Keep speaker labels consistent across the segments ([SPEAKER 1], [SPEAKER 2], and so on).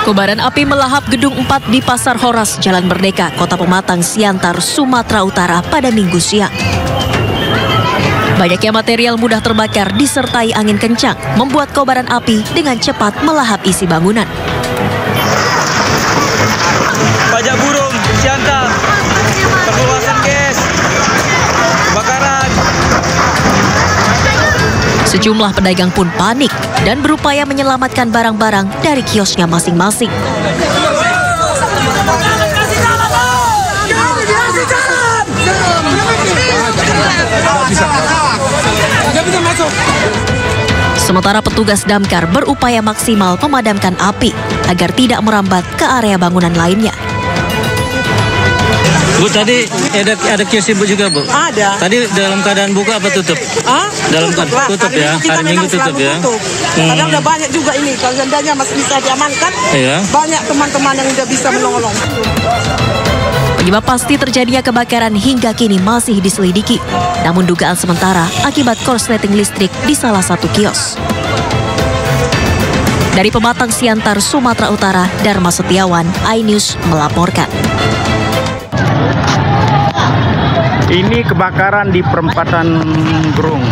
[SPEAKER 1] Kobaran api melahap gedung 4 di Pasar Horas, Jalan Merdeka, Kota Pematang, Siantar, Sumatera Utara pada Minggu siang. Banyaknya material mudah terbakar disertai angin kencang membuat kobaran api dengan cepat melahap isi bangunan.
[SPEAKER 2] Pajak burung, Siantar, perluasan gas, kebakaran.
[SPEAKER 1] Sejumlah pedagang pun panik dan berupaya menyelamatkan barang-barang dari kiosnya masing-masing. Sementara petugas damkar berupaya maksimal memadamkan api agar tidak merambat ke area bangunan lainnya.
[SPEAKER 2] Bu, tadi ada kios Ibu juga, Bu?
[SPEAKER 3] Ada.
[SPEAKER 2] Tadi dalam keadaan buka apa tutup? Tutup ya. Hari Minggu tutup ya.
[SPEAKER 3] Kadang udah banyak juga ini. Kalau seandainya masih bisa diamankan, banyak teman-teman yang udah bisa menolong.
[SPEAKER 1] Penyebab pasti terjadinya kebakaran hingga kini masih diselidiki. Namun dugaan sementara akibat korsleting listrik di salah satu kios. Dari Pematang, Siantar, Sumatera Utara, Dharma Setiawan, iNews melaporkan.
[SPEAKER 4] Ini kebakaran di perempatan Grung.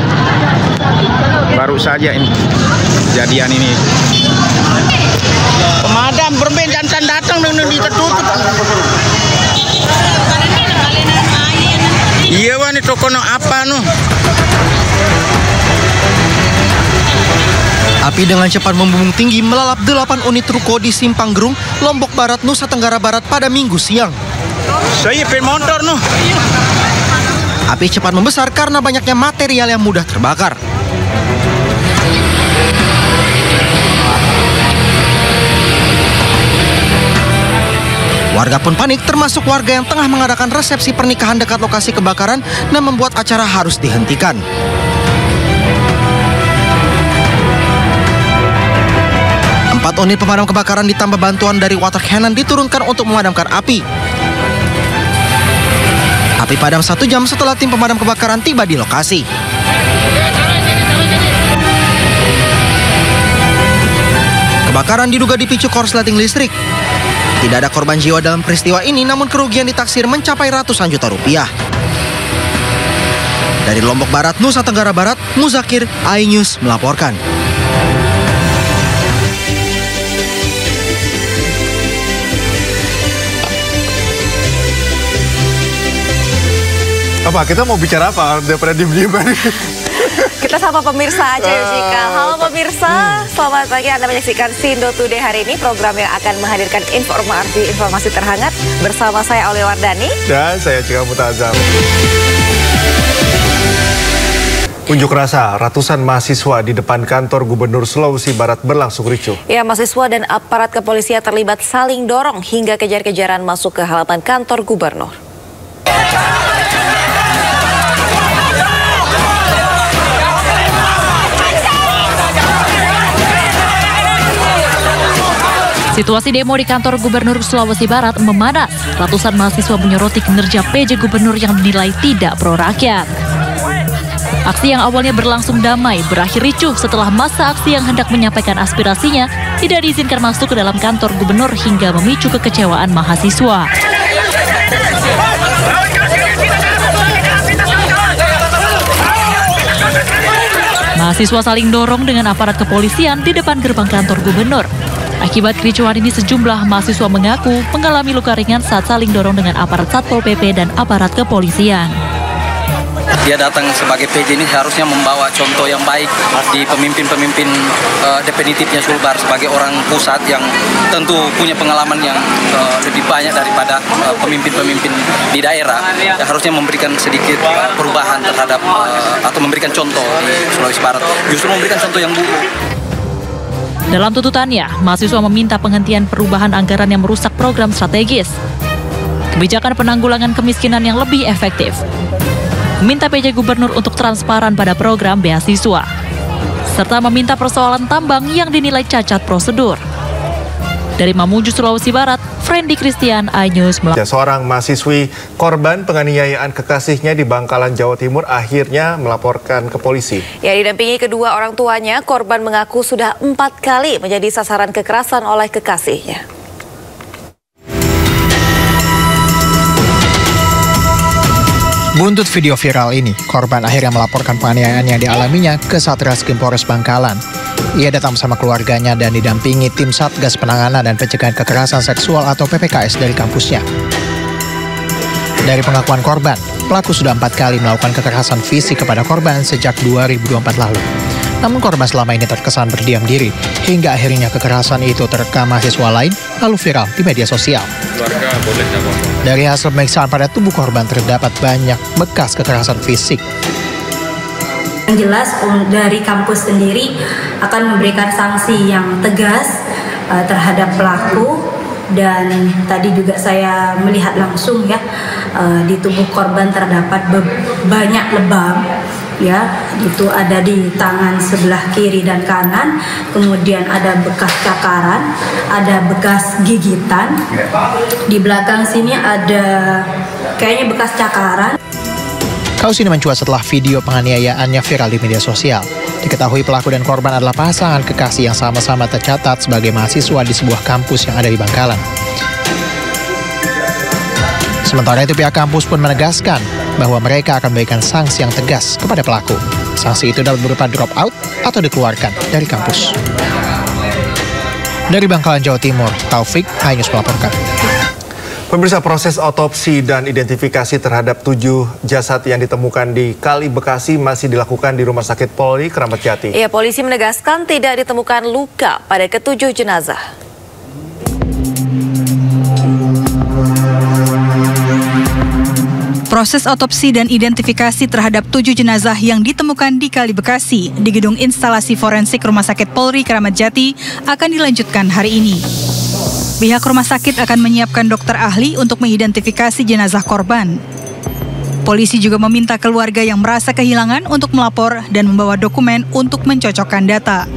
[SPEAKER 4] Baru saja ini kejadian ini.
[SPEAKER 3] Pemadam bermain jangan datang dengan ditutup.
[SPEAKER 4] Iya wah, ini toko no apa no?
[SPEAKER 5] Api dengan cepat membumbung tinggi melalap 8 unit ruko di Simpang Grung, Lombok Barat, Nusa Tenggara Barat pada Minggu siang.
[SPEAKER 4] Saya pengen motor no.
[SPEAKER 5] Api cepat membesar karena banyaknya material yang mudah terbakar. Warga pun panik, termasuk warga yang tengah mengadakan resepsi pernikahan dekat lokasi kebakaran dan membuat acara harus dihentikan. Empat unit pemadam kebakaran ditambah bantuan dari water cannon diturunkan untuk memadamkan api. Api padam 1 jam setelah tim pemadam kebakaran tiba di lokasi. Kebakaran diduga dipicu korsleting listrik. Tidak ada korban jiwa dalam peristiwa ini, namun kerugian ditaksir mencapai ratusan juta rupiah. Dari Lombok Barat, Nusa Tenggara Barat, Muzakir, iNews melaporkan.
[SPEAKER 6] Apa? Kita mau bicara apa? Daripada diem-diem.
[SPEAKER 7] Kita sapa pemirsa aja Yusika. Halo pemirsa, selamat pagi. Anda menyaksikan Sindo Today hari ini, program yang akan menghadirkan informasi terhangat bersama saya Aulia Wardani
[SPEAKER 6] dan saya Cika Mutazam. Unjuk rasa ratusan mahasiswa di depan kantor Gubernur Sulawesi Barat berlangsung ricuh.
[SPEAKER 7] Ya, mahasiswa dan aparat kepolisian terlibat saling dorong hingga kejar-kejaran masuk ke halaman kantor Gubernur.
[SPEAKER 1] Situasi demo di kantor Gubernur Sulawesi Barat memanas. Ratusan mahasiswa menyoroti kinerja PJ Gubernur yang dinilai tidak pro rakyat. Aksi yang awalnya berlangsung damai berakhir ricuh setelah masa aksi yang hendak menyampaikan aspirasinya tidak diizinkan masuk ke dalam kantor Gubernur hingga memicu kekecewaan mahasiswa. Mahasiswa saling dorong dengan aparat kepolisian di depan gerbang kantor Gubernur. Akibat kericuhan ini sejumlah mahasiswa mengaku mengalami luka ringan saat saling dorong dengan aparat Satpol PP dan aparat kepolisian.
[SPEAKER 8] Dia datang sebagai PJ ini harusnya membawa contoh yang baik di pemimpin-pemimpin definitifnya Sulbar sebagai orang pusat yang tentu punya pengalaman yang lebih banyak daripada pemimpin-pemimpin di daerah yang harusnya memberikan sedikit perubahan terhadap atau memberikan contoh di Sulawesi Barat, justru memberikan contoh yang buruk.
[SPEAKER 1] Dalam tuntutannya, mahasiswa meminta penghentian perubahan anggaran yang merusak program strategis, kebijakan penanggulangan kemiskinan yang lebih efektif, meminta PJ Gubernur untuk transparan pada program beasiswa, serta meminta persoalan tambang yang dinilai cacat prosedur. Dari Mamuju, Sulawesi Barat, Friendly Christian, iNews.
[SPEAKER 6] Seorang mahasiswi korban penganiayaan kekasihnya di Bangkalan, Jawa Timur akhirnya melaporkan ke polisi.
[SPEAKER 7] Ya, didampingi kedua orang tuanya, korban mengaku sudah 4 kali menjadi sasaran kekerasan oleh kekasihnya.
[SPEAKER 9] Buntut video viral ini, korban akhirnya melaporkan penganiayaan yang dialaminya ke Satreskrim Polres Bangkalan. Ia datang bersama keluarganya dan didampingi tim Satgas Penanganan dan Pencegahan Kekerasan Seksual atau PPKS dari kampusnya. Dari pengakuan korban, pelaku sudah 4 kali melakukan kekerasan fisik kepada korban sejak 2024 lalu. Namun korban selama ini terkesan berdiam diri, hingga akhirnya kekerasan itu terekam mahasiswa lain lalu viral di media sosial. Dari hasil pemeriksaan pada tubuh korban terdapat banyak bekas kekerasan fisik.
[SPEAKER 10] Yang jelas dari kampus sendiri akan memberikan sanksi yang tegas terhadap pelaku, dan tadi juga saya melihat langsung ya di tubuh korban terdapat banyak lebam. Ya, itu ada di tangan sebelah kiri dan kanan, kemudian ada bekas cakaran, ada bekas gigitan. Di belakang sini ada kayaknya bekas cakaran.
[SPEAKER 9] Kasus ini mencuat setelah video penganiayaannya viral di media sosial. Diketahui pelaku dan korban adalah pasangan kekasih yang sama-sama tercatat sebagai mahasiswa di sebuah kampus yang ada di Bangkalan. Sementara itu pihak kampus pun menegaskan bahwa mereka akan memberikan sanksi yang tegas kepada pelaku. Sanksi itu dapat berupa drop out atau dikeluarkan dari kampus. Dari Bangkalan, Jawa Timur, Taufik, iNews melaporkan.
[SPEAKER 6] Pemirsa, proses otopsi dan identifikasi terhadap 7 jasad yang ditemukan di Kali Bekasi masih dilakukan di Rumah Sakit Polri Kramat Jati.
[SPEAKER 7] Ya, polisi menegaskan tidak ditemukan luka pada ke-7 jenazah.
[SPEAKER 11] Proses otopsi dan identifikasi terhadap 7 jenazah yang ditemukan di Kali Bekasi di Gedung Instalasi Forensik Rumah Sakit Polri Kramat Jati akan dilanjutkan hari ini. Pihak rumah sakit akan menyiapkan dokter ahli untuk mengidentifikasi jenazah korban. Polisi juga meminta keluarga yang merasa kehilangan untuk melapor dan membawa dokumen untuk mencocokkan data.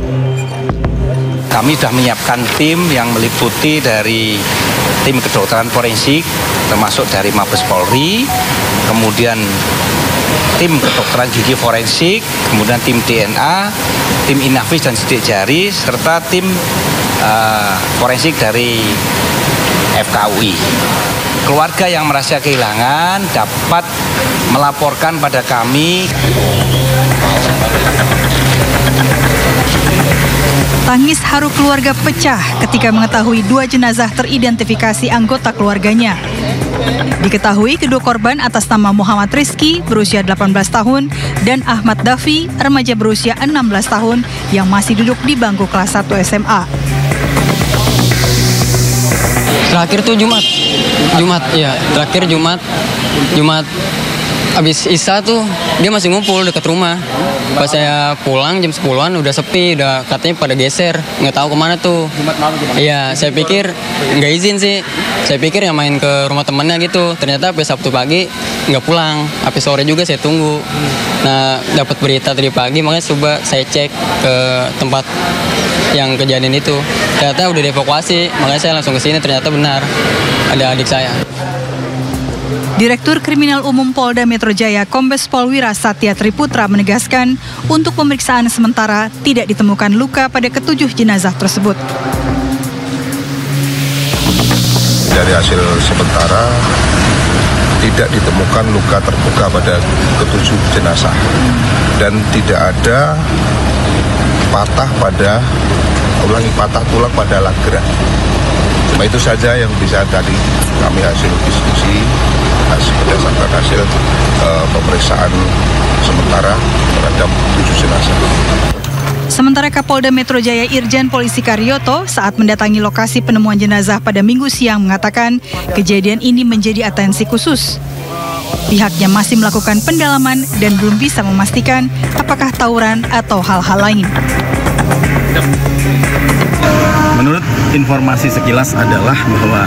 [SPEAKER 8] Kami sudah menyiapkan tim yang meliputi dari tim kedokteran forensik, termasuk dari Mabes Polri, kemudian tim kedokteran gigi forensik, kemudian tim DNA, tim Inavis dan sidik jari, serta tim forensik dari FKUI. Keluarga yang merasa kehilangan dapat melaporkan pada kami.
[SPEAKER 11] Tangis haru keluarga pecah ketika mengetahui 2 jenazah teridentifikasi anggota keluarganya. Diketahui kedua korban atas nama Muhammad Rizky berusia 18 tahun dan Ahmad Dafi remaja berusia 16 tahun yang masih duduk di bangku kelas 1 SMA.
[SPEAKER 12] Terakhir tuh Jumat ya, terakhir Jumat abis Isya tuh dia masih ngumpul dekat rumah. Pas saya pulang jam 10-an udah sepi, udah katanya pada geser, nggak tahu kemana tuh. Iya, saya pikir nggak izin sih. Saya pikir yang main ke rumah temennya gitu. Ternyata sampai Sabtu pagi nggak pulang. Sampai sore juga saya tunggu. Nah, dapat berita tadi pagi, makanya coba saya cek ke tempat yang kejadian itu. Ternyata udah dievakuasi, makanya saya langsung ke sini. Ternyata benar ada adik saya.
[SPEAKER 11] Direktur Kriminal Umum Polda Metro Jaya Kombes Pol Wira Satya Triputra menegaskan untuk pemeriksaan sementara tidak ditemukan luka pada ke-7 jenazah tersebut.
[SPEAKER 13] Dari hasil sementara tidak ditemukan luka terbuka pada ke-7 jenazah dan tidak ada patah tulang pada alat gerak. Cuma itu saja yang bisa tadi kami hasil diskusi berdasarkan hasil pemeriksaan sementara terhadap 7 jenazah.
[SPEAKER 11] Sementara Kapolda Metro Jaya Irjen Polisi Karyoto saat mendatangi lokasi penemuan jenazah pada Minggu siang mengatakan kejadian ini menjadi atensi khusus. Pihaknya masih melakukan pendalaman dan belum bisa memastikan apakah tawuran atau hal-hal lain.
[SPEAKER 14] Menurut informasi sekilas adalah bahwa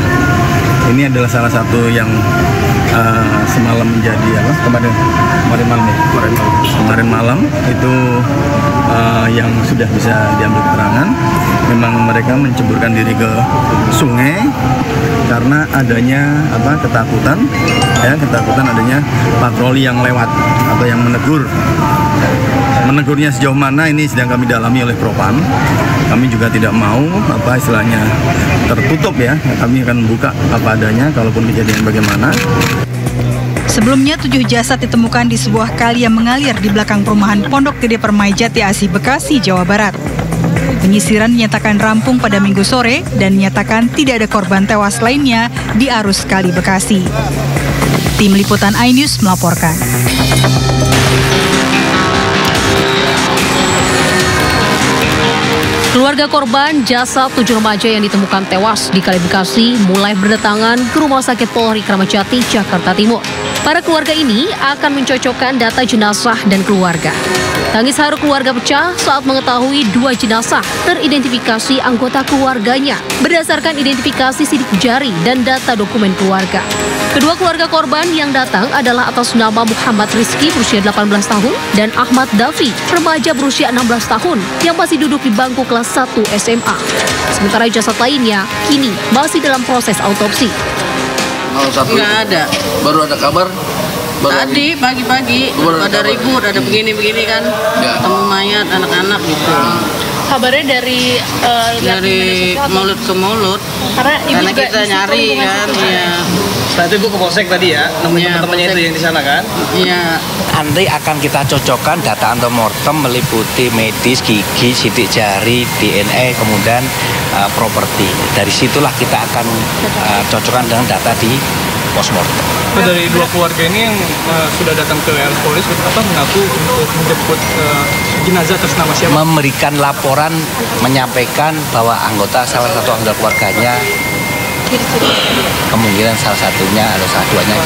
[SPEAKER 14] ini adalah salah satu yang semalam menjadi kemarin malam itu yang sudah bisa diambil keterangan. Memang mereka menceburkan diri ke sungai karena adanya ketakutan adanya patroli yang lewat atau yang menegur. Menegurnya sejauh mana ini sedang kami dalami oleh Propam. Kami juga tidak mau istilahnya tertutup ya. Kami akan membuka apa adanya kalaupun kejadian bagaimana.
[SPEAKER 11] Sebelumnya 7 jasad ditemukan di sebuah kali yang mengalir di belakang perumahan Pondok Gede Permai Jati Asih, Bekasi, Jawa Barat. Penyisiran dinyatakan rampung pada Minggu sore dan dinyatakan tidak ada korban tewas lainnya di arus Kali Bekasi. Tim Liputan iNews melaporkan.
[SPEAKER 15] Keluarga korban jasad 7 remaja yang ditemukan tewas di Kali Bekasi mulai berdatangan ke Rumah Sakit Polri Kramat Jati, Jakarta Timur. Para keluarga ini akan mencocokkan data jenazah dan keluarga. Tangis haru keluarga pecah saat mengetahui 2 jenazah teridentifikasi anggota keluarganya berdasarkan identifikasi sidik jari dan data dokumen keluarga. Kedua keluarga korban yang datang adalah atas nama Muhammad Rizky berusia 18 tahun dan Ahmad Davi, remaja berusia 16 tahun yang masih duduk di bangku kelas 1 SMA. Sementara jasad lainnya kini masih dalam proses autopsi.
[SPEAKER 16] Nggak ada. Baru ada kabar? Tadi pagi-pagi ada ribut, ada begini-begini kan. Ketemu mayat anak-anak gitu.
[SPEAKER 15] Kabarnya dari
[SPEAKER 16] mulut ke mulut. Karena kita nyari kan. Iya.
[SPEAKER 17] Saat itu ke Polsek tadi ya, nemuin teman-temannya itu yang di sana kan?
[SPEAKER 16] Iya.
[SPEAKER 18] Nanti akan kita cocokkan data antemortem meliputi medis, gigi, sidik jari, DNA, kemudian properti. Dari situlah kita akan cocokkan dengan data di postmortem.
[SPEAKER 17] Dari 2 keluarga ini yang sudah datang ke Polres mengaku untuk menjemput jenazah atas nama siapa?
[SPEAKER 18] Memberikan laporan, menyampaikan bahwa salah satu anggota keluarganya kemungkinan salah satunya atau salah duanya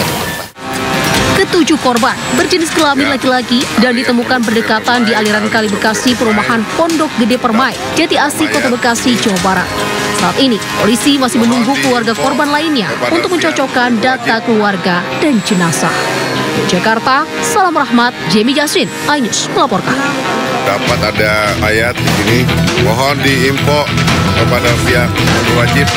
[SPEAKER 15] Ketujuh korban berjenis kelamin laki-laki dan ditemukan berdekatan di aliran Kali Bekasi perumahan Pondok Gede Permai, Jati Asih, Kota Bekasi, Jawa Barat. Saat ini, polisi masih menunggu keluarga korban lainnya untuk mencocokkan data keluarga dan jenazah. Jakarta, Salam Rahmat, Jemi Jasrin, iNews melaporkan.
[SPEAKER 13] Dapat ada ayat di sini, mohon diinfo kepada pihak berwajib.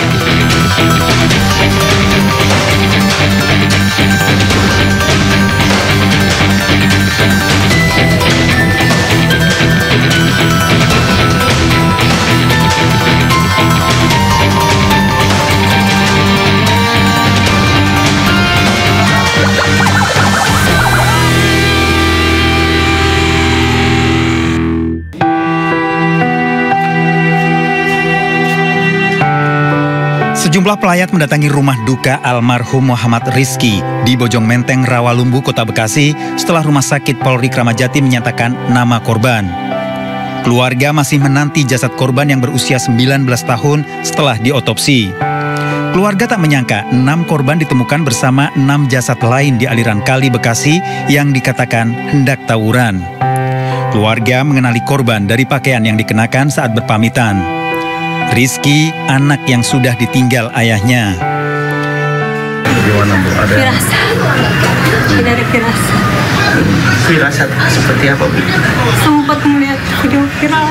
[SPEAKER 19] Sejumlah pelayat mendatangi rumah duka almarhum Muhammad Rizky di Bojong Menteng, Rawalumbu, Kota Bekasi setelah Rumah Sakit Polri Kramat Jati menyatakan nama korban. Keluarga masih menanti jasad korban yang berusia 19 tahun setelah diotopsi. Keluarga tak menyangka 6 korban ditemukan bersama 6 jasad lain di aliran Kali Bekasi yang dikatakan hendak tawuran. Keluarga mengenali korban dari pakaian yang dikenakan saat berpamitan. Rizky, anak yang sudah ditinggal ayahnya.
[SPEAKER 14] Gimana Bu? Ada
[SPEAKER 10] Firasat. Tidak ada firasat.
[SPEAKER 17] Firasat seperti apa Bu?
[SPEAKER 10] Sempat melihat video viral.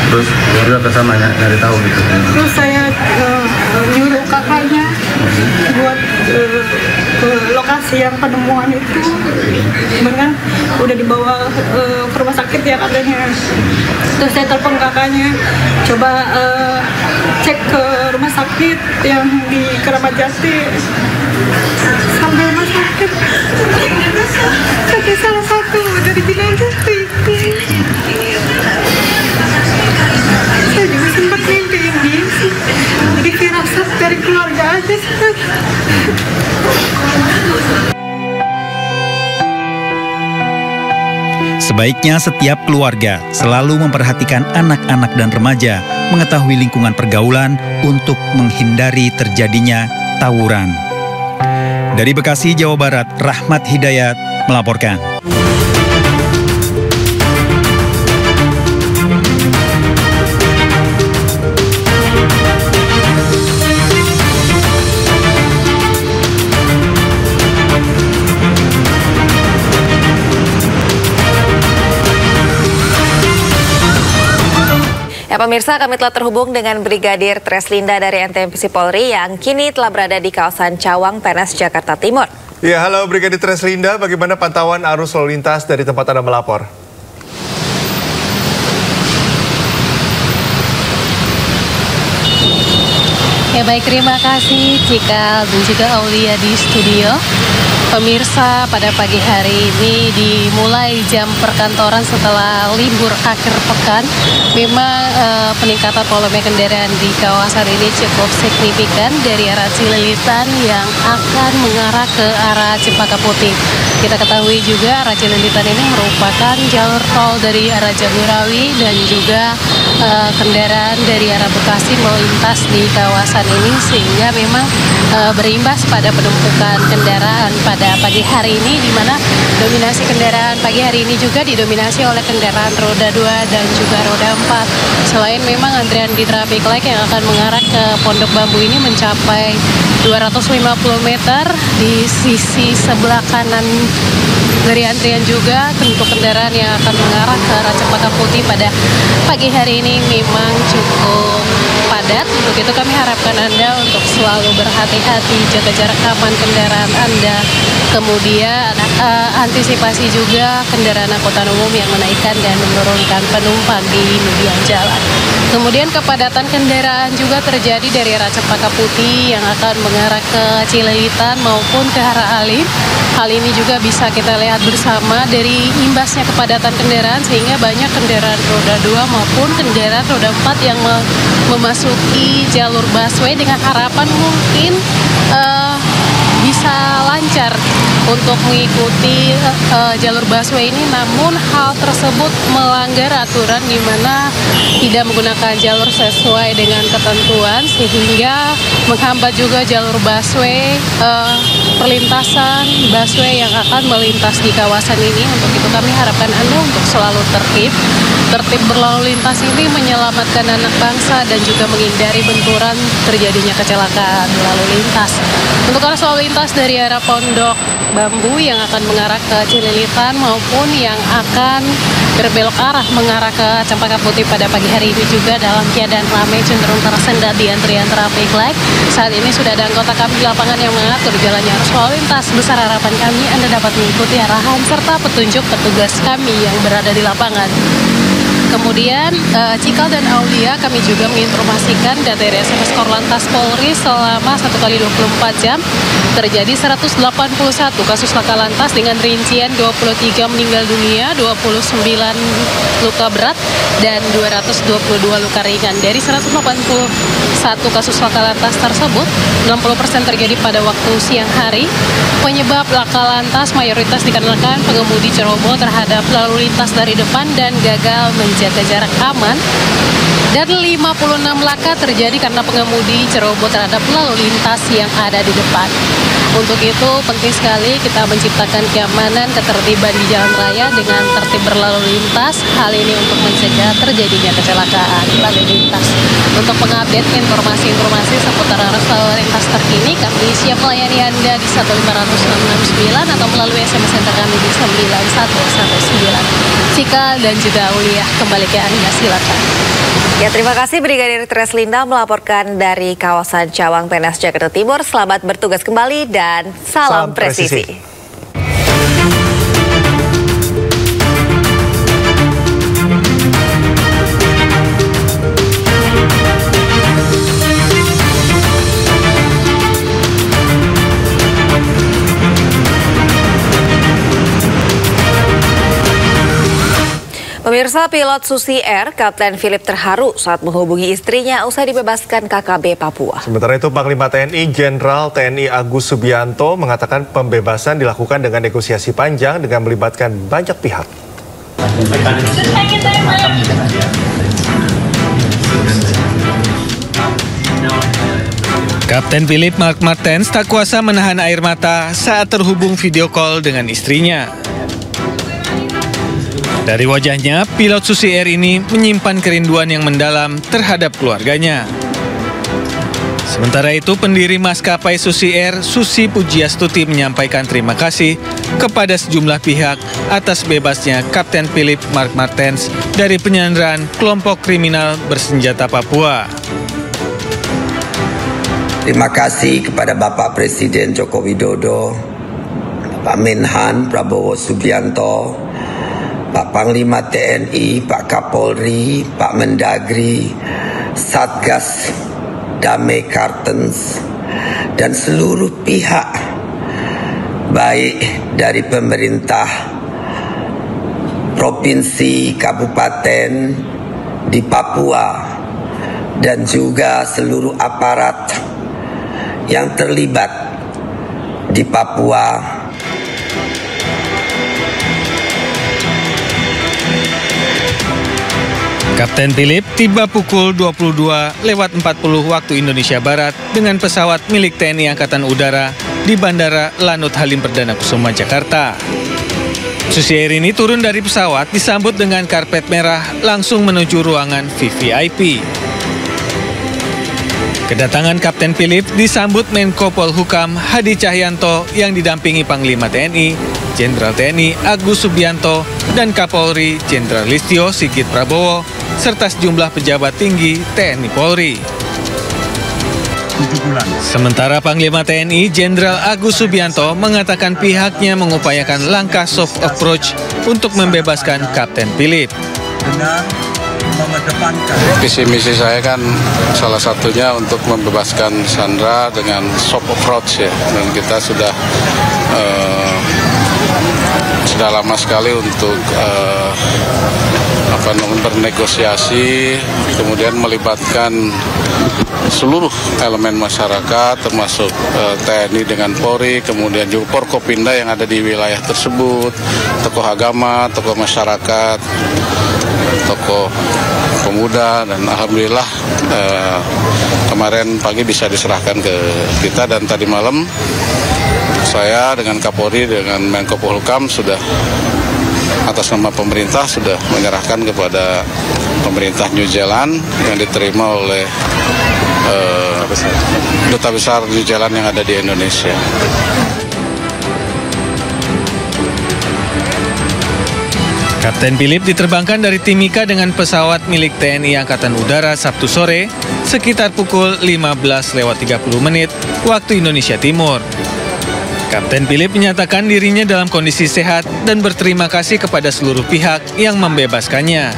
[SPEAKER 14] Terus keluarga ke sana nyari tahu gitu.
[SPEAKER 10] Terus saya nyuruh kakaknya buat ke lokasi yang penemuan itu. Dengan udah dibawa ke rumah sakit ya katanya. Terus saya telepon kakaknya, coba cek ke rumah sakit yang di Kramat Jati. Sampai rumah sakit, sakit salah satu dari jenazah itu. Saya juga sempat mimpiin dia sih. Jadi firasat dari keluarga aja sih.
[SPEAKER 19] Sebaiknya setiap keluarga selalu memperhatikan anak-anak dan remaja, mengetahui lingkungan pergaulan untuk menghindari terjadinya tawuran. Dari Bekasi, Jawa Barat, Rahmat Hidayat melaporkan.
[SPEAKER 7] Ya pemirsa, kami telah terhubung dengan Brigadir Treslinda dari NTMPC Polri yang kini telah berada di kawasan Cawang, PNS, Jakarta Timur.
[SPEAKER 6] Ya, halo Brigadir Treslinda, bagaimana pantauan arus lalu lintas dari tempat Anda melapor?
[SPEAKER 20] Ya baik, terima kasih Cikal dan juga Aulia di studio. Pemirsa, pada pagi hari ini dimulai jam perkantoran setelah libur akhir pekan. Memang peningkatan volume kendaraan di kawasan ini cukup signifikan dari arah Cililitan yang akan mengarah ke arah Cempaka Putih. Kita ketahui juga arah Cililitan ini merupakan jalur tol dari arah Jagorawi dan juga kendaraan dari arah Bekasi melintas di kawasan ini, sehingga memang berimbas pada penumpukan kendaraan pada pagi hari ini, di mana dominasi kendaraan pagi hari ini juga didominasi oleh kendaraan roda 2 dan juga roda 4. Selain memang antrian di traffic light yang akan mengarah ke Pondok Bambu ini mencapai 250 meter di sisi sebelah kanan dari antrian juga untuk kendaraan yang akan mengarah ke arah Cempaka Putih pada pagi hari ini memang cukup padat. Untuk itu kami harapkan Anda untuk selalu berhati-hati, jaga jarak aman kendaraan Anda. Kemudian antisipasi juga kendaraan angkutan umum yang menaikkan dan menurunkan penumpang di median jalan. Kemudian kepadatan kendaraan juga terjadi dari arah Cempaka Putih yang akan mengarah ke Cililitan maupun ke arah Halim. Hal ini juga bisa kita lihat bersama dari imbasnya kepadatan kendaraan, sehingga banyak kendaraan roda 2 maupun kendaraan roda 4 yang memasuki jalur busway dengan harapan mungkin bisa lancar untuk mengikuti jalur busway ini, namun hal tersebut melanggar aturan di mana tidak menggunakan jalur sesuai dengan ketentuan, sehingga menghambat juga jalur busway, perlintasan busway yang akan melintas di kawasan ini. Untuk itu kami harapkan Anda untuk selalu tertib berlalu lintas ini menyelamatkan anak bangsa dan juga menghindari benturan terjadinya kecelakaan lalu lintas. Untuk arus lalu lintas dari arah Pondok Bambu yang akan mengarah ke Cililitan maupun yang akan berbelok arah mengarah ke Cempaka Putih pada pagi hari ini juga dalam keadaan ramai, cenderung tersendat di antrian traffic light. Saat ini sudah ada anggota kami di lapangan yang mengatur jalannya arus lalu lintas. Besar harapan kami Anda dapat mengikuti arahan serta petunjuk petugas kami yang berada di lapangan. Kemudian Cikal dan Aulia, kami juga menginformasikan dari SMS Korlantas Polri selama 1x24 jam terjadi 181 kasus laka lantas dengan rincian 23 meninggal dunia, 29 luka berat, dan 222 luka ringan. Dari 181 kasus laka lantas tersebut, 60% terjadi pada waktu siang hari. Penyebab laka lantas mayoritas dikarenakan pengemudi ceroboh terhadap lalu lintas dari depan dan gagal menjaga jarak aman, dan 56 laka terjadi karena pengemudi ceroboh terhadap lalu lintas yang ada di depan. Untuk itu penting sekali kita menciptakan keamanan, ketertiban di jalan raya dengan tertib berlalu lintas. Hal ini untuk mencegah terjadinya kecelakaan lalu lintas. Untuk mengupdate informasi-informasi seputar arus lalu lintas terkini, kami siap melayani Anda di 15069 atau melalui SMS center kami di 9119. Cikal dan juga Aulia, kembali ke Anda, silakan.
[SPEAKER 7] Ya, terima kasih Brigadir Treslinda melaporkan dari kawasan Cawang, PNS, Jakarta Timur. Selamat bertugas kembali dan salam presisi. Pemirsa, pilot Susi Air, Kapten Philip terharu saat menghubungi istrinya usai dibebaskan KKB Papua.
[SPEAKER 6] Sementara itu, Panglima TNI Jenderal TNI Agus Subianto mengatakan pembebasan dilakukan dengan negosiasi panjang dengan melibatkan banyak pihak.
[SPEAKER 21] Kapten Philip Mark Martens tak kuasa menahan air mata saat terhubung video call dengan istrinya. Dari wajahnya, pilot Susi Air ini menyimpan kerinduan yang mendalam terhadap keluarganya. Sementara itu, pendiri maskapai Susi Air, Susi Pujiastuti, menyampaikan terima kasih kepada sejumlah pihak atas bebasnya Kapten Philip Mark Martens dari penyanderaan kelompok kriminal bersenjata Papua.
[SPEAKER 2] Terima kasih kepada Bapak Presiden Joko Widodo, Pak Menhan Prabowo Subianto, Pak Panglima TNI, Pak Kapolri, Pak Mendagri, Satgas Damai Kartens, dan seluruh pihak, baik dari pemerintah provinsi, kabupaten di Papua, dan juga seluruh aparat yang terlibat di Papua.
[SPEAKER 21] Kapten Philip tiba pukul 22.40 waktu Indonesia Barat dengan pesawat milik TNI Angkatan Udara di Bandara Lanut Halim Perdana Kusuma, Jakarta. Susier ini turun dari pesawat disambut dengan karpet merah langsung menuju ruangan VVIP. Kedatangan Kapten Philip disambut Menko Polhukam Hadi Cahyanto yang didampingi Panglima TNI, Jenderal TNI Agus Subianto, dan Kapolri Jenderal Listio Sigit Prabowo, serta sejumlah pejabat tinggi TNI Polri. Sementara Panglima TNI Jenderal Agus Subianto mengatakan pihaknya mengupayakan langkah soft approach untuk membebaskan Kapten Philip.
[SPEAKER 22] Visi misi saya kan salah satunya untuk membebaskan Sandra dengan soft approach ya, dan kita sudah lama sekali untuk bernegosiasi, kemudian melibatkan seluruh elemen masyarakat termasuk TNI dengan Polri, kemudian juga Forkopimda yang ada di wilayah tersebut, tokoh agama, tokoh masyarakat, tokoh pemuda, dan alhamdulillah kemarin pagi bisa diserahkan ke kita, dan tadi malam saya dengan Kapolri dengan Menko Polhukam sudah atas nama pemerintah sudah menyerahkan kepada pemerintah New Zealand yang diterima oleh Duta Besar New Zealand yang ada di Indonesia.
[SPEAKER 21] Kapten Philip diterbangkan dari Timika dengan pesawat milik TNI Angkatan Udara Sabtu sore sekitar pukul 15.30 waktu Indonesia Timur. Kapten Philip menyatakan dirinya dalam kondisi sehat dan berterima kasih kepada seluruh pihak yang membebaskannya.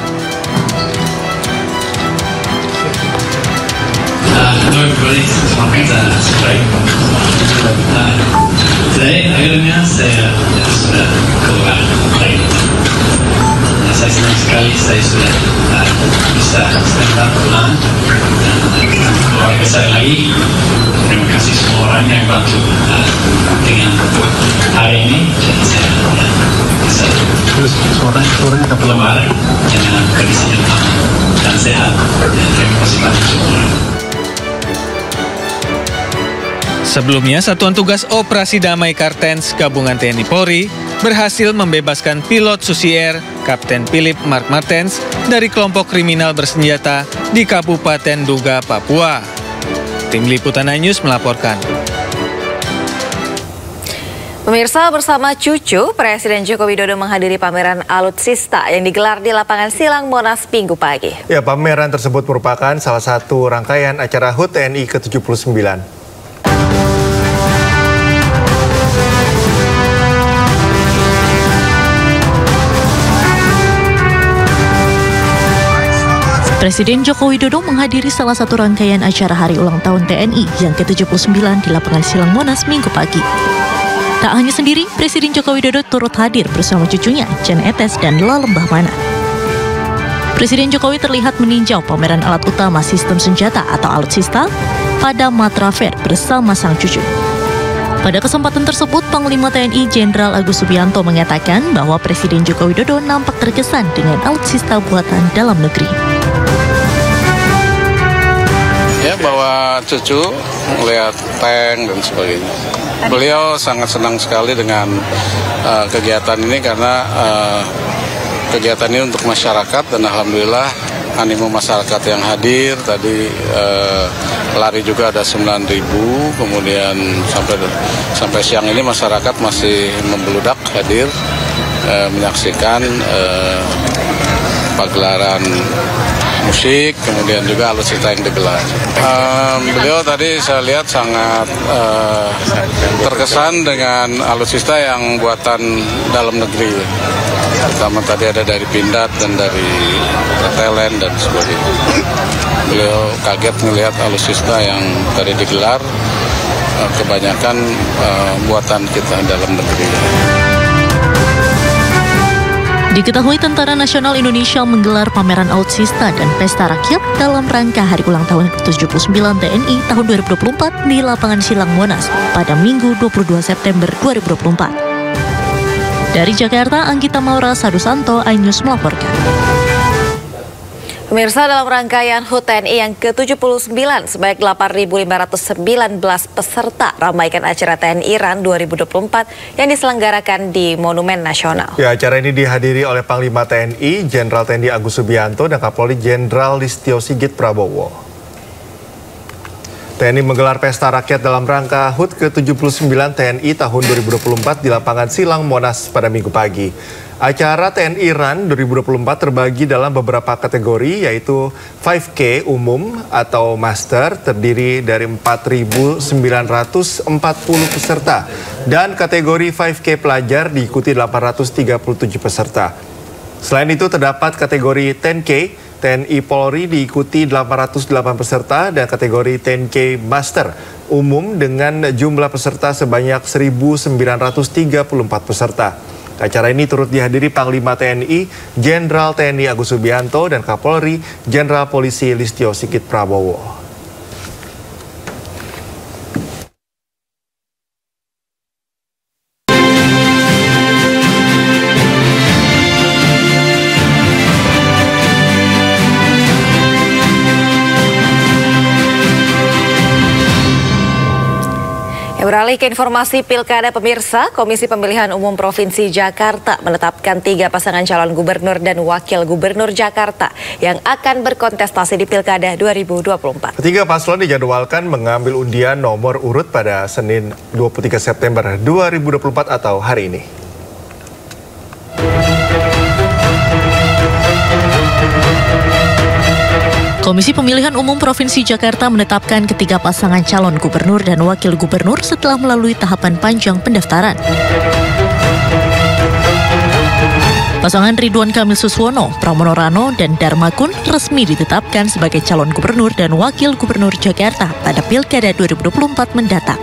[SPEAKER 23] Saya senang sekali saya sudah bisa stand pulang dan keluarga saya lagi. Terima kasih semua orang yang bantu dengan hari ini, dan saya bisa orangnya lebaran dengan kondisi yang aman dan sehat. Terima kasih banyak semua.
[SPEAKER 21] Sebelumnya, Satuan Tugas Operasi Damai Kartens Gabungan TNI Polri berhasil membebaskan pilot Susier Kapten Philip Mark Martens dari kelompok kriminal bersenjata di Kabupaten Duga, Papua. Tim Liputan iNews melaporkan.
[SPEAKER 7] Pemirsa, bersama cucu, Presiden Joko Widodo menghadiri pameran alutsista yang digelar di lapangan Silang Monas Minggu pagi.
[SPEAKER 6] Ya, pameran tersebut merupakan salah satu rangkaian acara HUT TNI ke-79.
[SPEAKER 1] Presiden Joko Widodo menghadiri salah satu rangkaian acara Hari Ulang Tahun TNI yang ke-79 di lapangan Silang Monas Minggu pagi. Tak hanya sendiri, Presiden Joko Widodo turut hadir bersama cucunya, Jan Etes dan La Lembah Mana. Presiden Jokowi terlihat meninjau pameran alat utama sistem senjata atau alutsista pada Matra Fair bersama sang cucu. Pada kesempatan tersebut, Panglima TNI Jenderal Agus Subianto mengatakan bahwa Presiden Joko Widodo nampak terkesan dengan alutsista buatan dalam negeri.
[SPEAKER 22] Ya, bawa cucu, melihat tank dan sebagainya. Beliau sangat senang sekali dengan kegiatan ini karena kegiatan ini untuk masyarakat, dan alhamdulillah animo masyarakat yang hadir tadi lari juga ada 9.000, kemudian sampai siang ini masyarakat masih membeludak hadir, menyaksikan pagelaran musik, kemudian juga alutsista yang digelar. Beliau tadi saya lihat sangat terkesan dengan alutsista yang buatan dalam negeri. Pertama tadi ada dari Pindad dan dari Thailand dan sebagainya. Beliau kaget melihat alutsista yang tadi digelar, kebanyakan buatan kita dalam negeri.
[SPEAKER 1] Diketahui Tentara Nasional Indonesia menggelar pameran alutsista dan pesta rakyat dalam rangka Hari Ulang Tahun ke-79 TNI tahun 2024 di Lapangan Silang Monas pada Minggu 22 September 2024. Dari Jakarta, Anggita Maura Sadusanto, iNews melaporkan.
[SPEAKER 7] Pemirsa, dalam rangkaian HUT TNI yang ke-79, sebanyak 8.519 peserta ramaikan acara TNI RAN 2024 yang diselenggarakan di Monumen Nasional.
[SPEAKER 6] Ya, acara ini dihadiri oleh Panglima TNI, Jenderal TNI Agus Subianto, dan Kapolri Jenderal Listio Sigit Prabowo. TNI menggelar pesta rakyat dalam rangka HUT ke-79 TNI tahun 2024 di Lapangan Silang Monas pada Minggu pagi. Acara TNI RAN 2024 terbagi dalam beberapa kategori, yaitu 5K umum atau master terdiri dari 4.940 peserta dan kategori 5K pelajar diikuti 837 peserta. Selain itu terdapat kategori 10K TNI Polri diikuti 808 peserta dan kategori 10K master umum dengan jumlah peserta sebanyak 1.934 peserta. Acara ini turut dihadiri Panglima TNI, Jenderal TNI Agus Subianto, dan Kapolri, Jenderal Polisi Listio Sigit Prabowo.
[SPEAKER 7] Beralih ke informasi Pilkada, pemirsa, Komisi Pemilihan Umum Provinsi Jakarta menetapkan 3 pasangan calon gubernur dan wakil gubernur Jakarta yang akan berkontestasi di Pilkada 2024.
[SPEAKER 6] Ketiga paslon dijadwalkan mengambil undian nomor urut pada Senin 23 September 2024 atau hari ini.
[SPEAKER 1] Komisi Pemilihan Umum Provinsi Jakarta menetapkan ketiga pasangan calon gubernur dan wakil gubernur setelah melalui tahapan panjang pendaftaran. Pasangan Ridwan Kamil Suswono, Pramono Rano, dan Dharma Kun resmi ditetapkan sebagai calon gubernur dan wakil gubernur Jakarta pada Pilkada 2024 mendatang.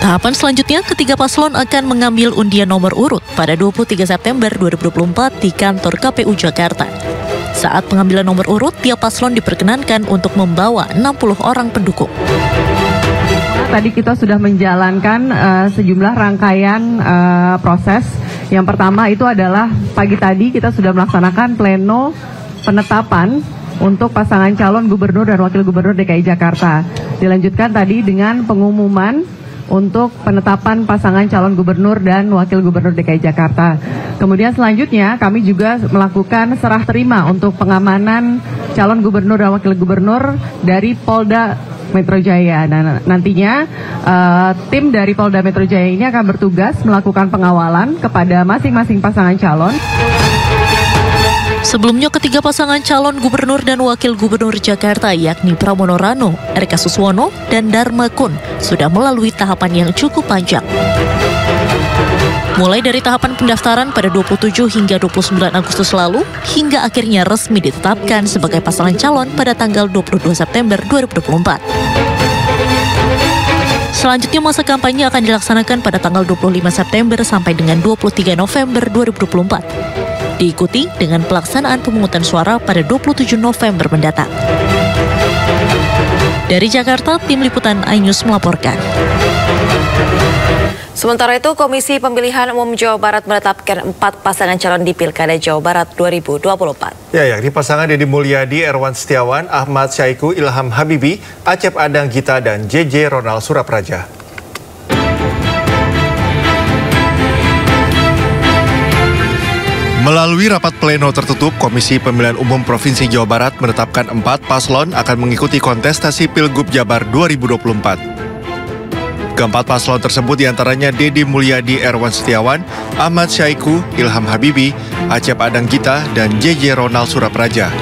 [SPEAKER 1] Tahapan selanjutnya, ketiga paslon akan mengambil undian nomor urut pada 23 September 2024 di kantor KPU Jakarta. Saat pengambilan nomor urut, tiap paslon diperkenankan untuk membawa 60 orang pendukung.
[SPEAKER 3] Tadi kita sudah menjalankan sejumlah rangkaian proses. Yang pertama itu adalah pagi tadi kita sudah melaksanakan pleno penetapan untuk pasangan calon gubernur dan wakil gubernur DKI Jakarta. Dilanjutkan tadi dengan pengumuman untuk penetapan pasangan calon gubernur dan wakil gubernur DKI Jakarta. Kemudian selanjutnya kami juga melakukan serah terima untuk pengamanan calon gubernur dan wakil gubernur dari Polda Metro Jaya. Nah, nantinya tim dari Polda Metro Jaya ini akan bertugas melakukan pengawalan kepada masing-masing pasangan calon.
[SPEAKER 1] Sebelumnya, ketiga pasangan calon gubernur dan wakil gubernur Jakarta yakni Pramono Rano, RK Suswono, dan Dharma Kun sudah melalui tahapan yang cukup panjang. Mulai dari tahapan pendaftaran pada 27 hingga 29 Agustus lalu, hingga akhirnya resmi ditetapkan sebagai pasangan calon pada tanggal 22 September 2024. Selanjutnya masa kampanye akan dilaksanakan pada tanggal 25 September sampai dengan 23 November 2024. Diikuti dengan pelaksanaan pemungutan suara pada 27 November mendatang. Dari Jakarta, tim liputan iNews melaporkan.
[SPEAKER 7] Sementara itu, Komisi Pemilihan Umum Jawa Barat menetapkan 4 pasangan calon di Pilkada Jawa Barat 2024.
[SPEAKER 6] Ya, yakni pasangan Deddy Mulyadi, Erwan Setiawan, Ahmad Syaiqo, Ilham Habibi, Acep Adang Gita, dan JJ Ronald Surapraja. Melalui rapat pleno tertutup, Komisi Pemilihan Umum Provinsi Jawa Barat menetapkan 4 paslon akan mengikuti kontestasi Pilgub Jabar 2024. Keempat paslon tersebut diantaranya Deddy Mulyadi Erwan Setiawan, Ahmad Syaiqo, Ilham Habibi, Acep Adang Gita, dan JJ Ronald Surapraja.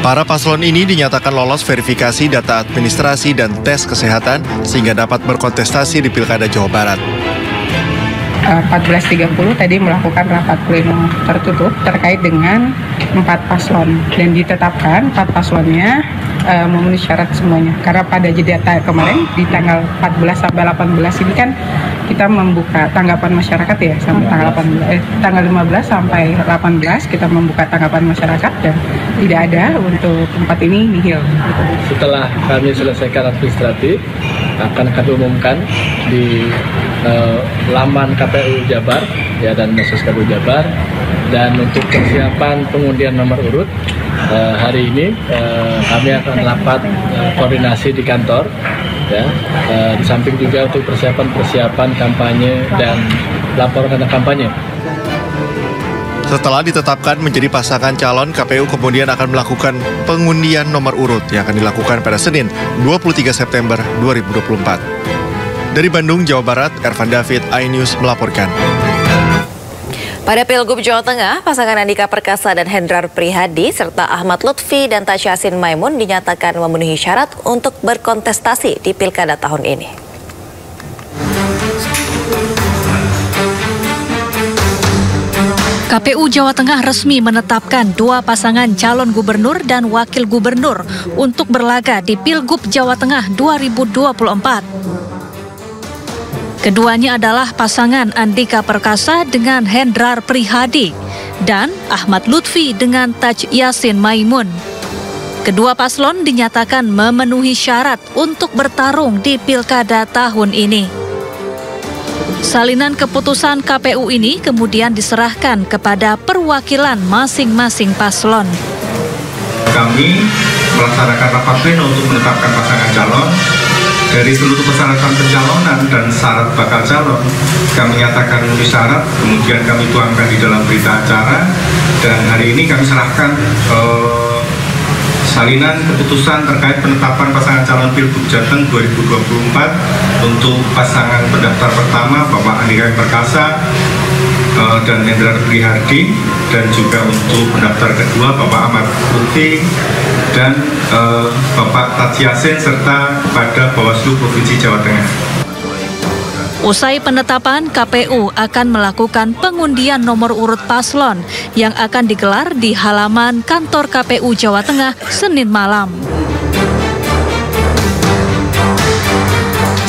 [SPEAKER 6] Para paslon ini dinyatakan lolos verifikasi data administrasi dan tes kesehatan sehingga dapat berkontestasi di Pilkada Jawa Barat.
[SPEAKER 4] 14.30 tadi melakukan rapat pleno tertutup terkait dengan 4 paslon dan ditetapkan 4 paslonnya memenuhi syarat semuanya. Karena pada jeda kemarin di tanggal 14 sampai 18 ini kan kita membuka tanggapan masyarakat ya sampai tanggal 15 sampai 18 kita membuka tanggapan masyarakat dan tidak ada untuk tempat ini nihil.
[SPEAKER 5] Setelah kami selesaikan administratif akan kami umumkan di laman KPU Jabar ya dan Medsos KPU Jabar. Dan untuk persiapan pengundian nomor urut hari ini kami akan rapat koordinasi di kantor ya, di samping juga untuk persiapan kampanye dan laporan kampanye.
[SPEAKER 6] Setelah ditetapkan menjadi pasangan calon, KPU kemudian akan melakukan pengundian nomor urut yang akan dilakukan pada Senin 23 September 2024. Dari Bandung, Jawa Barat, Ervan David, iNews melaporkan.
[SPEAKER 7] Pada Pilgub Jawa Tengah, pasangan Andika Perkasa dan Hendrar Prihadi serta Ahmad Lutfi dan Taj Yassin Maimun dinyatakan memenuhi syarat untuk berkontestasi di Pilkada tahun ini.
[SPEAKER 1] KPU Jawa Tengah resmi menetapkan 2 pasangan calon gubernur dan wakil gubernur untuk berlaga di Pilgub Jawa Tengah 2024. Keduanya adalah pasangan Andika Perkasa dengan Hendrar Prihadi dan Ahmad Lutfi dengan Taj Yassin Maimun. Kedua paslon dinyatakan memenuhi syarat untuk bertarung di Pilkada tahun ini. Salinan keputusan KPU ini kemudian diserahkan kepada perwakilan masing-masing paslon.
[SPEAKER 9] Kami melaksanakan rapat pleno untuk menetapkan pasangan calon. Dari seluruh persyaratan pencalonan dan syarat bakal calon, kami nyatakan memenuhi syarat, kemudian kami tuangkan di dalam berita acara, dan hari ini kami serahkan salinan keputusan terkait penetapan pasangan calon Pilgub Jateng 2024 untuk pasangan pendaftar pertama Bapak Andika Perkasa dan Hendrar Prihadi, dan juga untuk pendaftar kedua Bapak Ahmad Lutfi dan Bapak Taj Yassin serta kepada Bawaslu Provinsi Jawa Tengah.
[SPEAKER 1] Usai penetapan, KPU akan melakukan pengundian nomor urut paslon yang akan digelar di halaman kantor KPU Jawa Tengah Senin malam.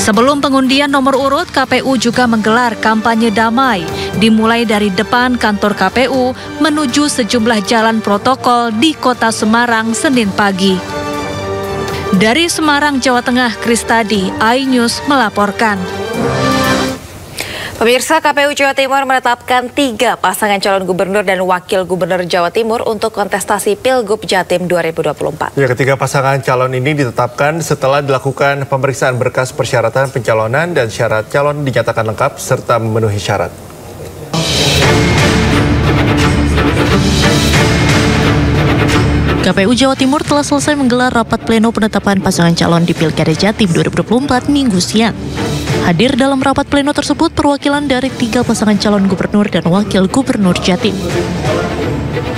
[SPEAKER 1] Sebelum pengundian nomor urut, KPU juga menggelar kampanye damai, dimulai dari depan kantor KPU menuju sejumlah jalan protokol di Kota Semarang Senin pagi. Dari Semarang, Jawa Tengah, Kristadi, iNews melaporkan.
[SPEAKER 7] Pemirsa, KPU Jawa Timur menetapkan 3 pasangan calon gubernur dan wakil gubernur Jawa Timur untuk kontestasi Pilgub Jatim 2024.
[SPEAKER 6] Ya, ketiga pasangan calon ini ditetapkan setelah dilakukan pemeriksaan berkas persyaratan pencalonan dan syarat calon dinyatakan lengkap serta memenuhi syarat.
[SPEAKER 1] KPU Jawa Timur telah selesai menggelar rapat pleno penetapan pasangan calon di Pilkada Jatim 2024 Minggu siang. Hadir dalam rapat pleno tersebut perwakilan dari 3 pasangan calon gubernur dan wakil gubernur Jatim.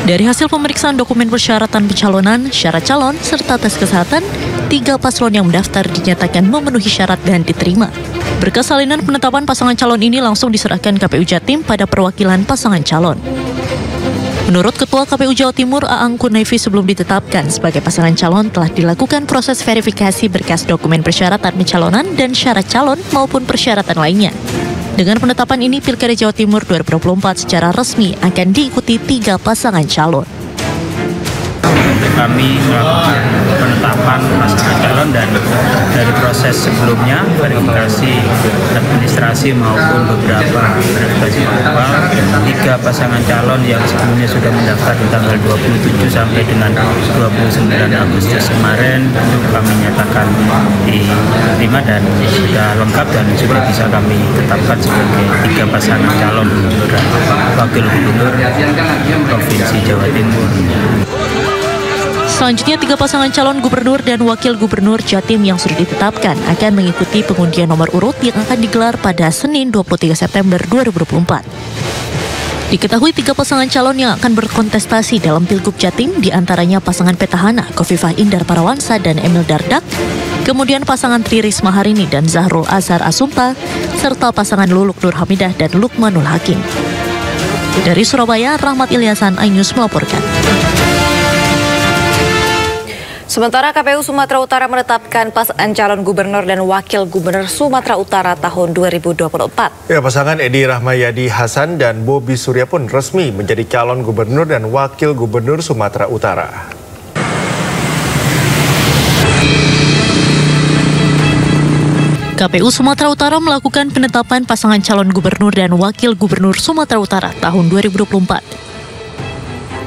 [SPEAKER 1] Dari hasil pemeriksaan dokumen persyaratan pencalonan, syarat calon, serta tes kesehatan, 3 paslon yang mendaftar dinyatakan memenuhi syarat dan diterima. Berkas salinan penetapan pasangan calon ini langsung diserahkan KPU Jatim pada perwakilan pasangan calon. Menurut Ketua KPU Jawa Timur Aang Kunevi, sebelum ditetapkan sebagai pasangan calon telah dilakukan proses verifikasi berkas dokumen persyaratan pencalonan dan syarat calon maupun persyaratan lainnya. Dengan penetapan ini, Pilkada Jawa Timur 2024 secara resmi akan diikuti 3 pasangan calon.
[SPEAKER 24] Kami melakukan penetapan pasangan calon dan dari proses sebelumnya verifikasi administrasi maupun beberapa verifikasi awal 3 pasangan calon yang sebelumnya sudah mendaftar di tanggal 27 sampai dengan 29 Agustus kemarin kami nyatakan diterima dan sudah lengkap dan sudah bisa kami tetapkan sebagai 3 pasangan calon gubernur dan wakil gubernur Provinsi Jawa Timur.
[SPEAKER 1] Selanjutnya, 3 pasangan calon gubernur dan wakil gubernur Jatim yang sudah ditetapkan akan mengikuti pengundian nomor urut yang akan digelar pada Senin 23 September 2024. Diketahui 3 pasangan calon yang akan berkontestasi dalam Pilgub Jatim, diantaranya pasangan petahana Khofifah Indar Parawansa dan Emil Dardak, kemudian pasangan Tri Risma Harini dan Zahrul Azhar Asumta, serta pasangan Luluk Nur Hamidah dan Lukmanul Hakim. Dari Surabaya, Rahmat Ilyasan, iNews melaporkan.
[SPEAKER 7] Sementara KPU Sumatera Utara menetapkan pasangan calon gubernur dan wakil gubernur Sumatera Utara tahun 2024.
[SPEAKER 6] Ya, pasangan Edi Rahmayadi Hasan dan Bobi Surya pun resmi menjadi calon gubernur dan wakil gubernur Sumatera Utara.
[SPEAKER 1] KPU Sumatera Utara melakukan penetapan pasangan calon gubernur dan wakil gubernur Sumatera Utara tahun 2024.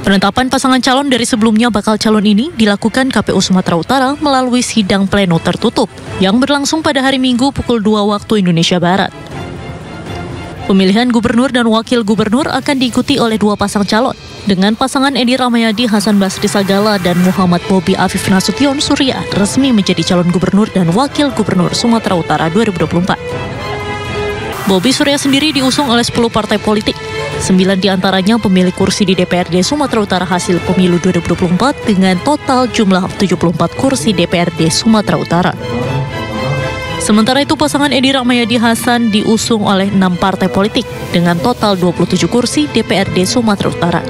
[SPEAKER 1] Penetapan pasangan calon dari sebelumnya bakal calon ini dilakukan KPU Sumatera Utara melalui sidang pleno tertutup yang berlangsung pada hari Minggu pukul 2 waktu Indonesia Barat. Pemilihan gubernur dan wakil gubernur akan diikuti oleh 2 pasang calon, dengan pasangan Edi Rahmayadi Hasan Basri Sagala dan Muhammad Bobi Afif Nasution Surya resmi menjadi calon gubernur dan wakil gubernur Sumatera Utara 2024. Bobi Surya sendiri diusung oleh 10 partai politik. 9 diantaranya pemilik kursi di DPRD Sumatera Utara hasil pemilu 2024 dengan total jumlah 74 kursi DPRD Sumatera Utara. Sementara itu pasangan Edi Rahmayadi Hasan diusung oleh 6 partai politik dengan total 27 kursi DPRD Sumatera Utara.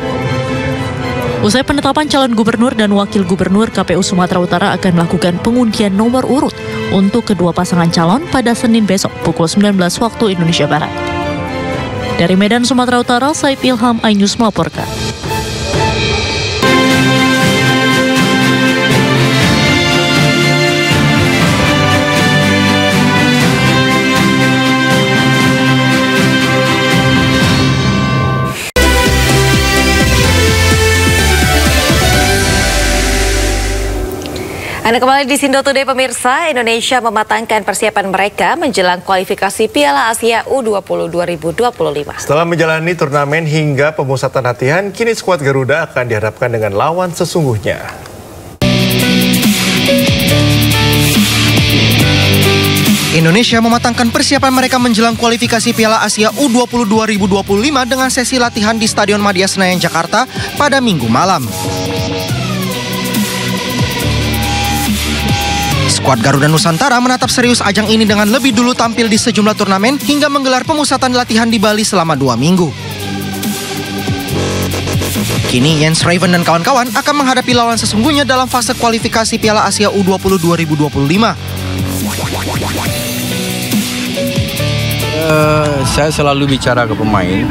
[SPEAKER 1] Usai penetapan calon gubernur dan wakil gubernur, KPU Sumatera Utara akan melakukan pengundian nomor urut untuk kedua pasangan calon pada Senin besok pukul 19 waktu Indonesia Barat. Dari Medan, Sumatera Utara, Said Ilham, iNews melaporkan.
[SPEAKER 7] Anda kembali di Sindo Today pemirsa. Indonesia mematangkan persiapan mereka menjelang kualifikasi Piala Asia U20 2025.
[SPEAKER 6] Setelah menjalani turnamen hingga pemusatan latihan, kini skuad Garuda akan dihadapkan dengan lawan sesungguhnya.
[SPEAKER 8] Indonesia mematangkan persiapan mereka menjelang kualifikasi Piala Asia U20 2025 dengan sesi latihan di Stadion Madia Senayan, Jakarta pada Minggu malam. Skuad Garuda Nusantara menatap serius ajang ini dengan lebih dulu tampil di sejumlah turnamen hingga menggelar pemusatan latihan di Bali selama 2 minggu. Kini Jens Raven dan kawan-kawan akan menghadapi lawan sesungguhnya dalam fase kualifikasi Piala Asia U20 2025.
[SPEAKER 11] Saya selalu bicara ke pemain,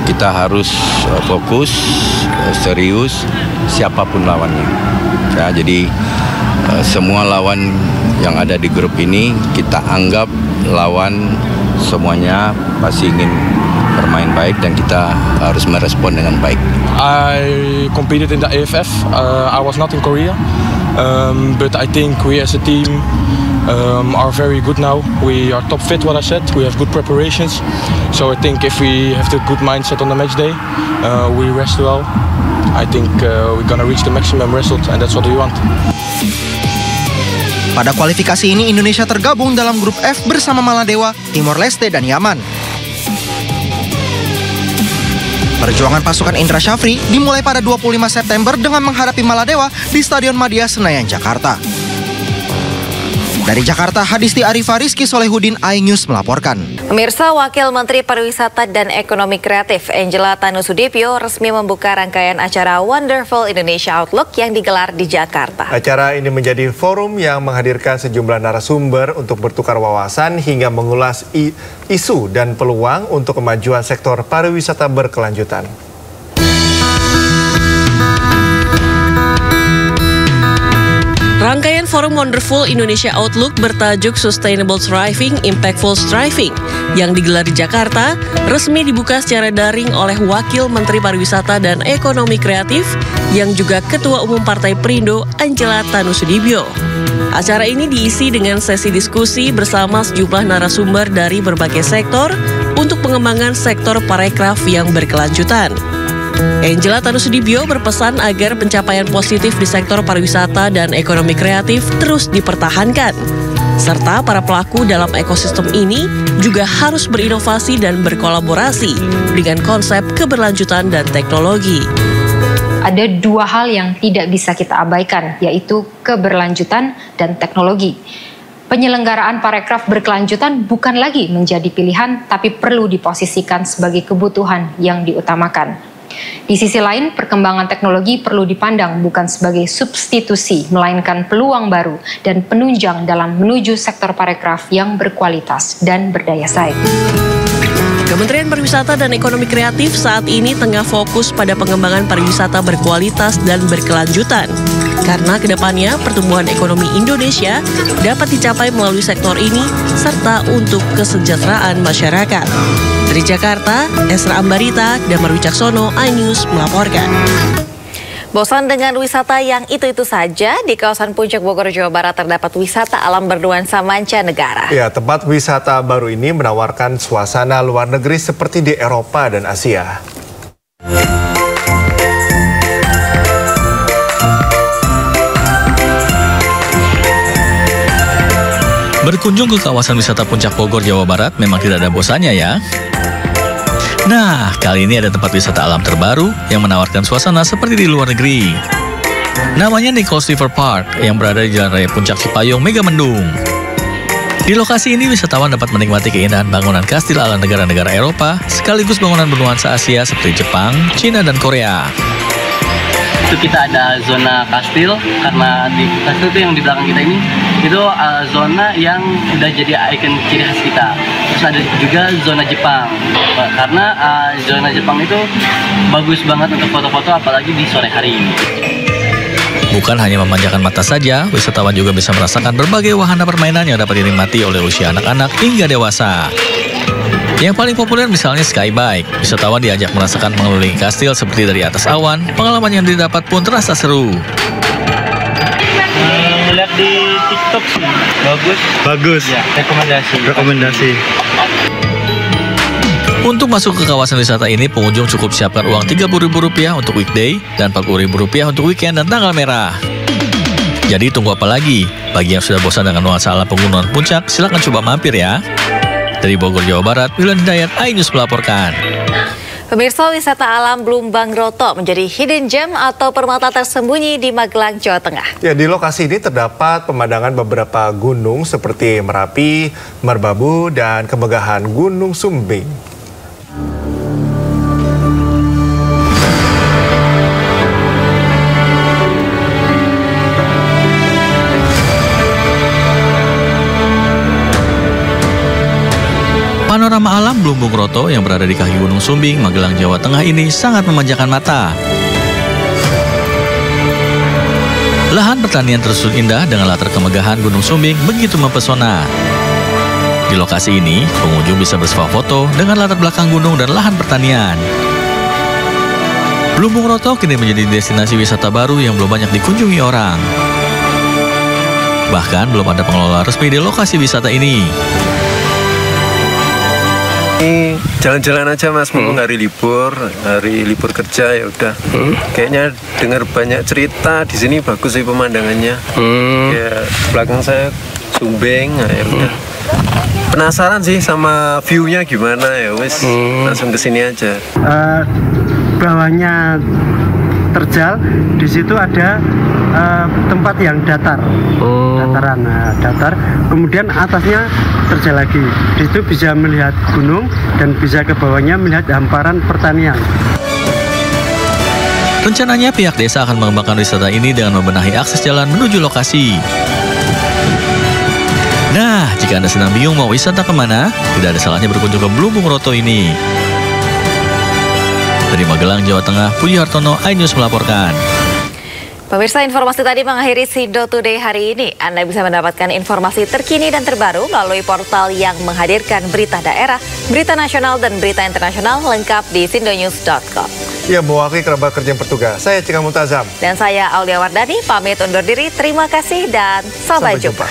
[SPEAKER 11] kita harus fokus, serius, siapapun lawannya. Ya, jadi semua lawan yang ada di grup ini kita anggap lawan semuanya pasti ingin bermain baik dan kita harus merespon dengan baik.
[SPEAKER 12] I competed in the AFF. I was not in Korea, but I think we as a team are very good now. We are top fit, what I said. We have good preparations. So I think if we have the good mindset on the match day, we rest well. I think we're gonna reach the maximum result and that's what we want.
[SPEAKER 8] Pada kualifikasi ini Indonesia tergabung dalam grup F bersama Maladewa, Timor Leste, dan Yaman. Perjuangan pasukan Indra Syafri dimulai pada 25 September dengan menghadapi Maladewa di Stadion Madia Senayan, Jakarta. Dari Jakarta, Hadisti Arifah, Rizky Solehudin, iNews melaporkan.
[SPEAKER 7] Pemirsa, Wakil Menteri Pariwisata dan Ekonomi Kreatif Angela Tanusudibyo resmi membuka rangkaian acara Wonderful Indonesia Outlook yang digelar di Jakarta.
[SPEAKER 6] Acara ini menjadi forum yang menghadirkan sejumlah narasumber untuk bertukar wawasan hingga mengulas isu dan peluang untuk kemajuan sektor pariwisata berkelanjutan.
[SPEAKER 16] Rangkaian Forum Wonderful Indonesia Outlook bertajuk Sustainable Thriving, Impactful Striving yang digelar di Jakarta resmi dibuka secara daring oleh Wakil Menteri Pariwisata dan Ekonomi Kreatif yang juga Ketua Umum Partai Perindo Angela Tanusudibyo. Acara ini diisi dengan sesi diskusi bersama sejumlah narasumber dari berbagai sektor untuk pengembangan sektor parekraf yang berkelanjutan. Angela Tanusudibyo berpesan agar pencapaian positif di sektor pariwisata dan ekonomi kreatif terus dipertahankan. Serta para pelaku dalam ekosistem ini juga harus berinovasi dan berkolaborasi dengan konsep keberlanjutan dan teknologi.
[SPEAKER 13] Ada dua hal yang tidak bisa kita abaikan, yaitu keberlanjutan dan teknologi. Penyelenggaraan parekraf berkelanjutan bukan lagi menjadi pilihan, tapi perlu diposisikan sebagai kebutuhan yang diutamakan. Di sisi lain, perkembangan teknologi perlu dipandang bukan sebagai substitusi, melainkan peluang baru dan penunjang dalam menuju sektor parekraf yang berkualitas dan berdaya saing.
[SPEAKER 16] Kementerian Pariwisata dan Ekonomi Kreatif saat ini tengah fokus pada pengembangan pariwisata berkualitas dan berkelanjutan. Karena kedepannya pertumbuhan ekonomi Indonesia dapat dicapai melalui sektor ini serta untuk kesejahteraan masyarakat. Dari Jakarta, Esra Ambarita, Damar Wicaksono, iNews melaporkan.
[SPEAKER 7] Bosan dengan wisata yang itu-itu saja? Di kawasan Puncak Bogor, Jawa Barat terdapat wisata alam bernuansa mancanegara.
[SPEAKER 6] Ya, tempat wisata baru ini menawarkan suasana luar negeri seperti di Eropa dan Asia.
[SPEAKER 15] Berkunjung ke kawasan wisata Puncak Bogor, Jawa Barat memang tidak ada bosannya ya. Nah, kali ini ada tempat wisata alam terbaru yang menawarkan suasana seperti di luar negeri. Namanya Nichols River Park yang berada di Jalan Raya Puncak Cipayung, Megamendung. Di lokasi ini wisatawan dapat menikmati keindahan bangunan kastil ala negara-negara Eropa sekaligus bangunan bernuansa Asia seperti Jepang, Cina, dan Korea.
[SPEAKER 17] Itu kita ada zona kastil, karena di kastil itu yang di belakang kita ini itu zona yang udah jadi ikon ciri khas kita. Terus ada juga zona Jepang, karena zona Jepang itu bagus banget untuk foto-foto apalagi di sore hari ini.
[SPEAKER 15] Bukan hanya memanjakan mata saja, wisatawan juga bisa merasakan berbagai wahana permainan yang dapat dinikmati oleh usia anak-anak hingga dewasa. Yang paling populer misalnya skybike. Wisatawan diajak merasakan mengelilingi kastil seperti dari atas awan. Pengalaman yang didapat pun terasa seru.
[SPEAKER 17] Lihat di TikTok sih, bagus. Ya, rekomendasi.
[SPEAKER 15] Untuk masuk ke kawasan wisata ini, pengunjung cukup siapkan uang Rp30.000 untuk weekday dan Rp40.000 untuk weekend dan tanggal merah. Jadi tunggu apa lagi? Bagi yang sudah bosan dengan nuansa alam pegunungan puncak, silakan coba mampir ya. Dari Bogor, Jawa Barat, Wilhan Hidayat, iNews melaporkan.
[SPEAKER 7] Pemirsa, wisata alam Blumbang Groto menjadi hidden gem atau permata tersembunyi di Magelang, Jawa Tengah. Ya, di lokasi ini terdapat pemandangan beberapa gunung seperti Merapi, Merbabu, dan kemegahan Gunung Sumbing.
[SPEAKER 15] Panorama alam Blumbang Groto yang berada di kaki Gunung Sumbing, Magelang, Jawa Tengah ini sangat memanjakan mata. Lahan pertanian tersusun indah dengan latar kemegahan Gunung Sumbing begitu mempesona. Di lokasi ini, pengunjung bisa bersuah foto dengan latar belakang gunung dan lahan pertanian. Blumbang Groto kini menjadi destinasi wisata baru yang belum banyak dikunjungi orang. Bahkan belum ada pengelola resmi di lokasi wisata ini.
[SPEAKER 18] Jalan-jalan aja Mas, mumpung hari libur kerja ya udah. Kayaknya dengar banyak cerita di sini bagus sih pemandangannya. Ya belakang saya Sumbing, ya udah. Penasaran sih sama view-nya gimana ya wes, langsung ke sini aja.
[SPEAKER 25] Bawahnya terjal, di situ ada tempat yang datar, dataran datar. Kemudian atasnya terjal lagi. Di situ bisa melihat gunung dan bisa ke bawahnya melihat hamparan pertanian.
[SPEAKER 15] Rencananya pihak desa akan mengembangkan wisata ini dengan membenahi akses jalan menuju lokasi. Nah, jika Anda sedang bingung mau wisata kemana, tidak ada salahnya berkunjung ke Blumbang Groto ini. Dari Magelang, Jawa Tengah, Puji Hartono, iNews melaporkan.
[SPEAKER 7] Pemirsa, informasi tadi mengakhiri Sindo Today hari ini. Anda bisa mendapatkan informasi terkini dan terbaru melalui portal yang menghadirkan berita daerah, berita nasional, dan berita internasional lengkap di sindonews.com.
[SPEAKER 6] Ya, mewakili kerabat kerja yang bertugas, saya Cika Multazam.
[SPEAKER 7] Dan saya Aulia Wardani, pamit undur diri. Terima kasih dan sampai jumpa.